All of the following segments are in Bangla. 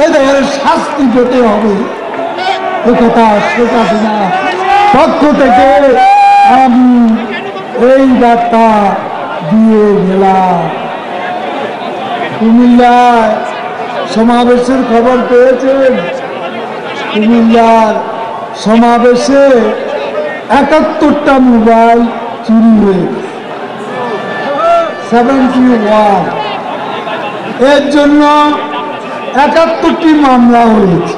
এদের শাস্তি পেতে হবে একথা শেখ হাসিনা পক্ষ থেকে আমি এই বার্তা দিয়ে গেলাম। কুমিল্লার সমাবেশের খবর পেয়েছেন? কুমিল্লার সমাবেশে ৭১টা মোবাইল চুরি হয়েছে, 71। এর জন্য ৭১টি মামলা হয়েছে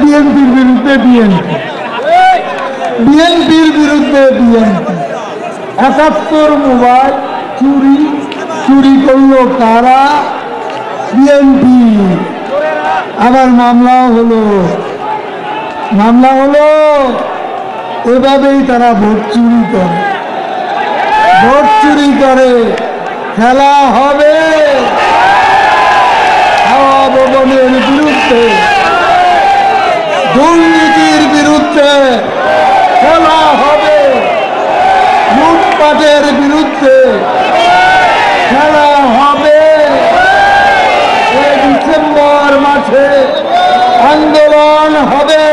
বিএনপির বিরুদ্ধে, বিএনপির বিরুদ্ধে বিএনপি। ৭১ মোবাইল চুরি করলো কারা? বিএনপি। আবার মামলা হলো। এভাবেই তারা ভোট চুরি করে। খেলা হবে হাওয়া ভবনের বিরুদ্ধে, দুর্নীতির বিরুদ্ধে খেলা হবে, লুটপাটের বিরুদ্ধে খেলা হবে। এই ডিসেম্বর মাসে আন্দোলন হবে,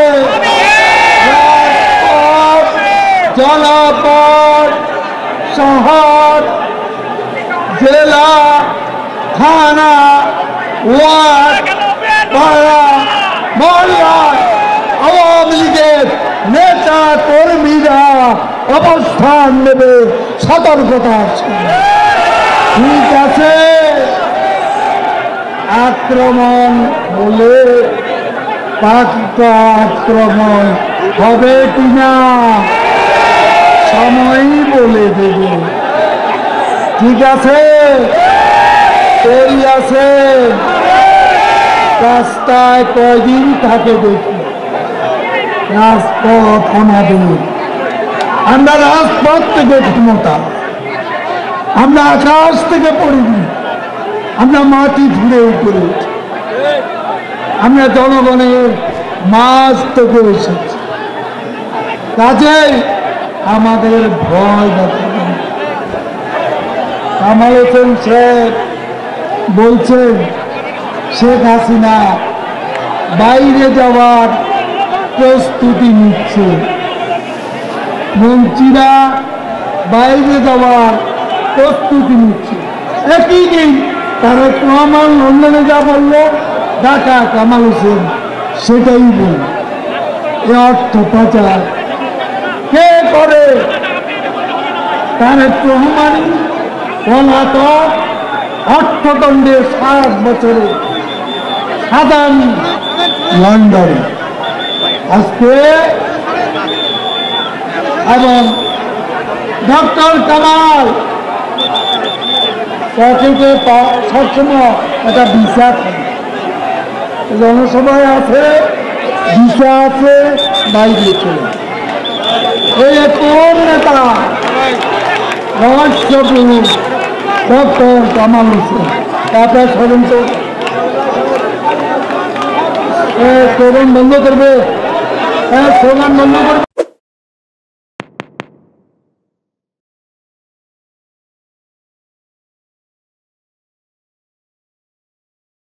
জনপদ, শহর, জেলা, থানা, ওয়ার্ড, পাড়া, মহল্লা আওয়ামী লীগের নেতা কর্মীরা অবস্থান নেবে, সতর্কতা আছে। ঠিক আছে, আক্রমণ বলে পাল্টা আক্রমণ হবে কিনা সময়ই বলে দেবে। ঠিক আছে, তৈরি আছে। রাস্তায় কয়দিন থাকে দেখি, রাজপথ আমাদের। আমরা রাজপথ থেকে ক্ষমতা, আমরা আকাশ থেকে পড়িনি, আমরা মাটি ধুয়ে উপরে, আমরা জনগণের মাঝ থেকে এসেছি। কাজেই আমাদের ভয় দেখাবে না। কামাল হোসেন শেখ বলছেন শেখ হাসিনা বাইরে যাওয়ার প্রস্তুতি নিচ্ছে, মন্ত্রীরা বাইরে যাওয়ার প্রস্তুতি নিচ্ছে। একই দিন তারেক রহমান লন্ডনে যা বলল, ঢাকা কামাল হোসেন সেটাই বলল। এ অর্থ পাচার কে করে? তারেক রহমান পলাতক, অর্থদণ্ডে 7 বছরে সাধারণ লন্ডনে। আজকে এবং ডক্টর কামাল পকেটে সবসময় একটা ভিসা থাকে, জনসভায় আছে, ভিসা আছে, বাইরে চলে। এই কোন নেতা? রহস্যপুর ডক্টর কামাল হোসেন। তারপরে তদন্ত বন্ধ করবে, স্লোগান বন্ধ করবে।